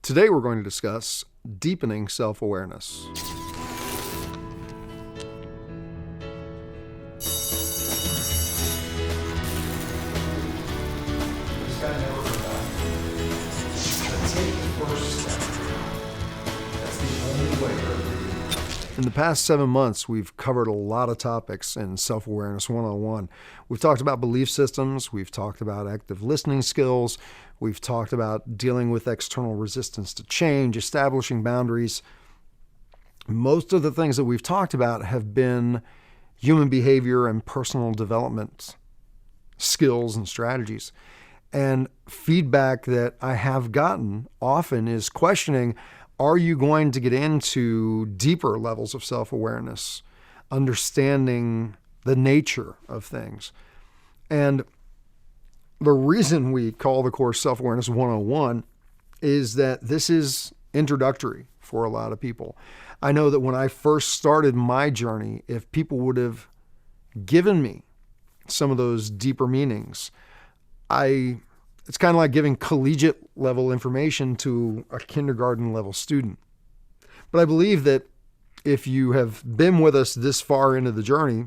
Today we're going to discuss deepening self-awareness. In the past 7 months, we've covered a lot of topics in Self-Awareness 101. We've talked about belief systems. We've talked about active listening skills. We've talked about dealing with external resistance to change, establishing boundaries. Most of the things that we've talked about have been human behavior and personal development skills and strategies. And feedback that I have gotten often is questioning, are you going to get into deeper levels of self-awareness, understanding the nature of things? And the reason we call the course Self-Awareness 101 is that this is introductory for a lot of people. I know that when I first started my journey, if people would have given me some of those deeper meanings, it's kind of like giving collegiate level information to a kindergarten level student. But I believe that if you have been with us this far into the journey,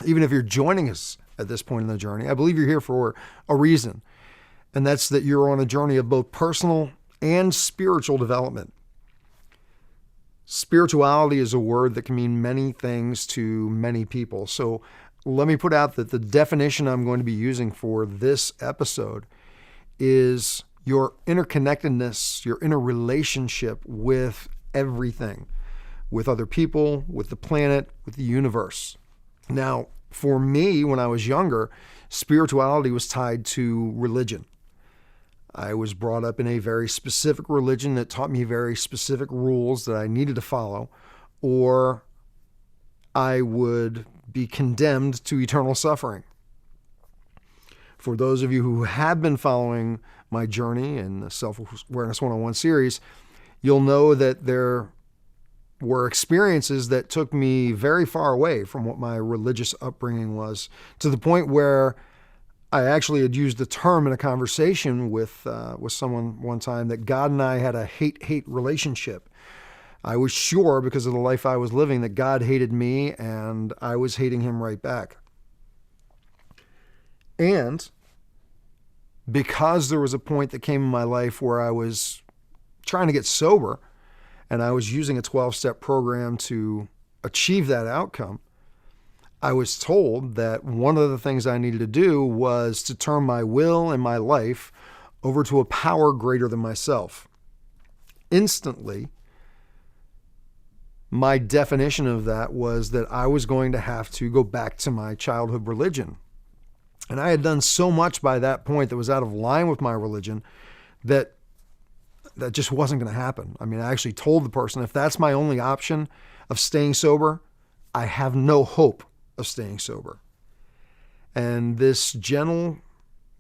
even if you're joining us at this point in the journey, I believe you're here for a reason. And that's that you're on a journey of both personal and spiritual development. Spirituality is a word that can mean many things to many people. So let me put out that the definition I'm going to be using for this episode is your interconnectedness, your interrelationship with everything, with other people, with the planet, with the universe. Now, for me, when I was younger, spirituality was tied to religion. I was brought up in a very specific religion that taught me very specific rules that I needed to follow, or I would be condemned to eternal suffering. For those of you who have been following my journey in the Self-Awareness 101 series, you'll know that there were experiences that took me very far away from what my religious upbringing was, to the point where I actually had used the term in a conversation with someone one time that God and I had a hate-hate relationship. I was sure, because of the life I was living, that God hated me and I was hating him right back. And because there was a point that came in my life where I was trying to get sober and I was using a 12-step program to achieve that outcome, I was told that one of the things I needed to do was to turn my will and my life over to a power greater than myself. Instantly, my definition of that was that I was going to have to go back to my childhood religion. And I had done so much by that point that was out of line with my religion that just wasn't going to happen. I mean, I actually told the person, if that's my only option of staying sober, I have no hope of staying sober. And this gentle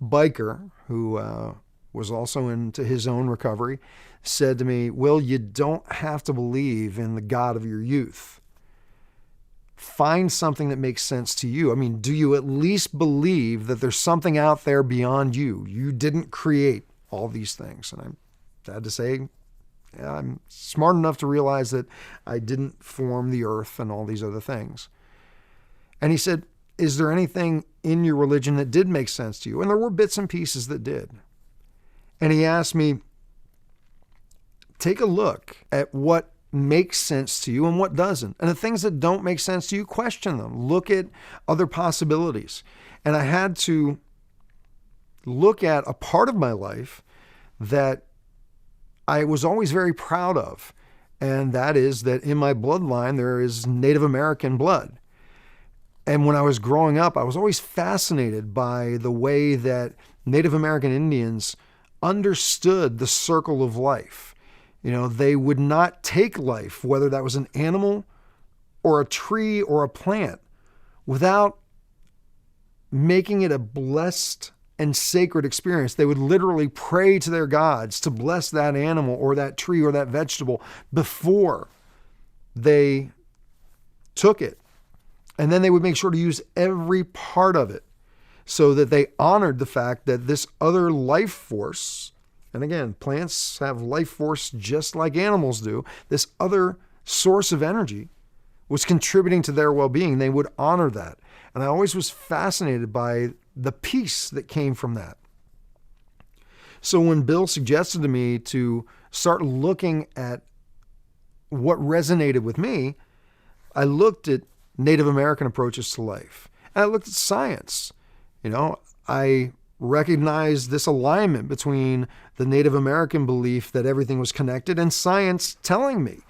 biker, who was also into his own recovery, said to me, "Will, you don't have to believe in the God of your youth. Find something that makes sense to you. I mean, do you at least believe that there's something out there beyond you? You didn't create all these things." And I'm sad to say, yeah, I'm smart enough to realize that I didn't form the earth and all these other things. And he said, "Is there anything in your religion that did make sense to you?" And there were bits and pieces that did. And he asked me, take a look at what makes sense to you and what doesn't. And the things that don't make sense to you, question them. Look at other possibilities. And I had to look at a part of my life that I was always very proud of. And that is that in my bloodline, there is Native American blood. And when I was growing up, I was always fascinated by the way that Native American Indians understood the circle of life. You know, they would not take life, whether that was an animal or a tree or a plant, without making it a blessed and sacred experience. They would literally pray to their gods to bless that animal or that tree or that vegetable before they took it. And then they would make sure to use every part of it so that they honored the fact that this other life force and again, plants have life force just like animals do, this other source of energy was contributing to their well-being, they would honor that. And I always was fascinated by the peace that came from that. So when Bill suggested to me to start looking at what resonated with me, I looked at Native American approaches to life. And I looked at science. I recognized this alignment between the Native American belief that everything was connected and science telling me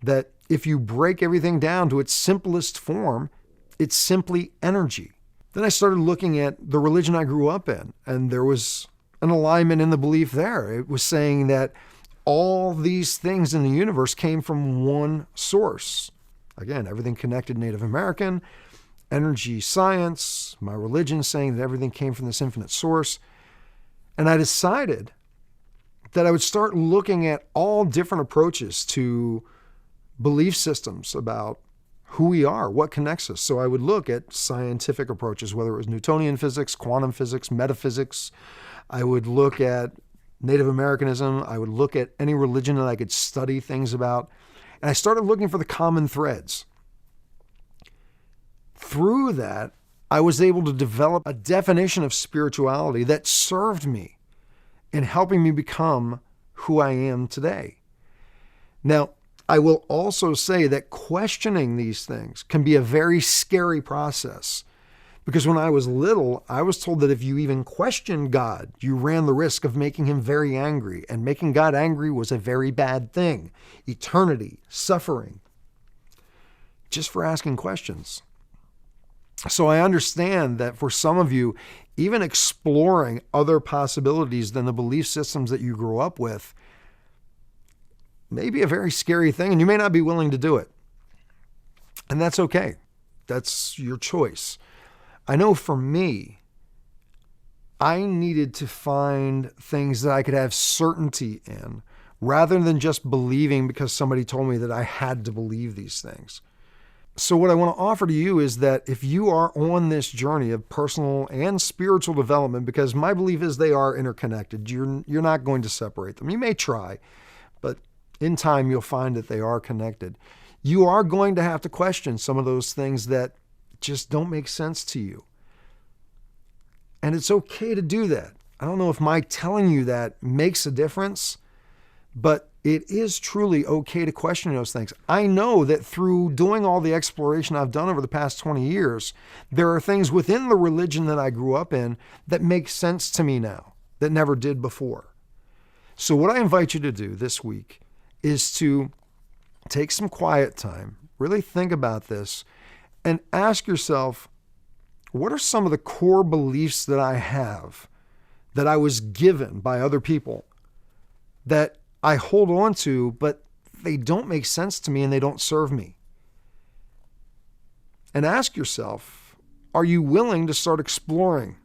that if you break everything down to its simplest form, it's simply energy. Then I started looking at the religion I grew up in, and there was an alignment in the belief there. It was saying that all these things in the universe came from one source. Again, everything connected Native American, energy science, my religion saying that everything came from this infinite source. And I decided that I would start looking at all different approaches to belief systems about who we are, what connects us. So I would look at scientific approaches, whether it was Newtonian physics, quantum physics, metaphysics. I would look at Native Americanism. I would look at any religion that I could study things about. And I started looking for the common threads. Through that, I was able to develop a definition of spirituality that served me in helping me become who I am today. Now, I will also say that questioning these things can be a very scary process, because when I was little, I was told that if you even questioned God, you ran the risk of making him very angry, and making God angry was a very bad thing. Eternity, suffering, just for asking questions. So I understand that for some of you, even exploring other possibilities than the belief systems that you grew up with may be a very scary thing, and you may not be willing to do it. And that's okay. That's your choice. I know for me, I needed to find things that I could have certainty in, rather than just believing because somebody told me that I had to believe these things. So what I want to offer to you is that if you are on this journey of personal and spiritual development, because my belief is they are interconnected, you're not going to separate them. You may try, but in time you'll find that they are connected. You are going to have to question some of those things that just don't make sense to you. And it's okay to do that. I don't know if my telling you that makes a difference, but it is truly okay to question those things. I know that through doing all the exploration I've done over the past 20 years, there are things within the religion that I grew up in that make sense to me now that never did before. So what I invite you to do this week is to take some quiet time, really think about this, and ask yourself, what are some of the core beliefs that I have that I was given by other people that I hold on to, but they don't make sense to me and they don't serve me? And ask yourself, are you willing to start exploring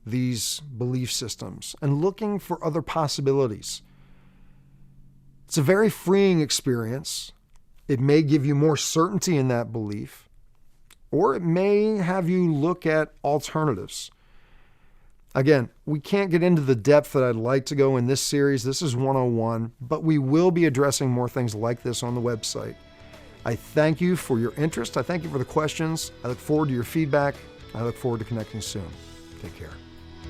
these belief systems and looking for other possibilities? It's a very freeing experience. It may give you more certainty in that belief, or it may have you look at alternatives. Again, we can't get into the depth that I'd like to go in this series. This is 101, but we will be addressing more things like this on the website. I thank you for your interest. I thank you for the questions. I look forward to your feedback. I look forward to connecting soon. Take care.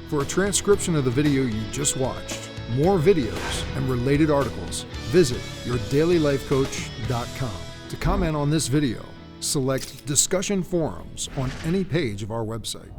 For a transcription of the video you just watched, more videos, and related articles, visit yourdailylifecoach.com. To comment on this video, select Discussion Forums on any page of our website.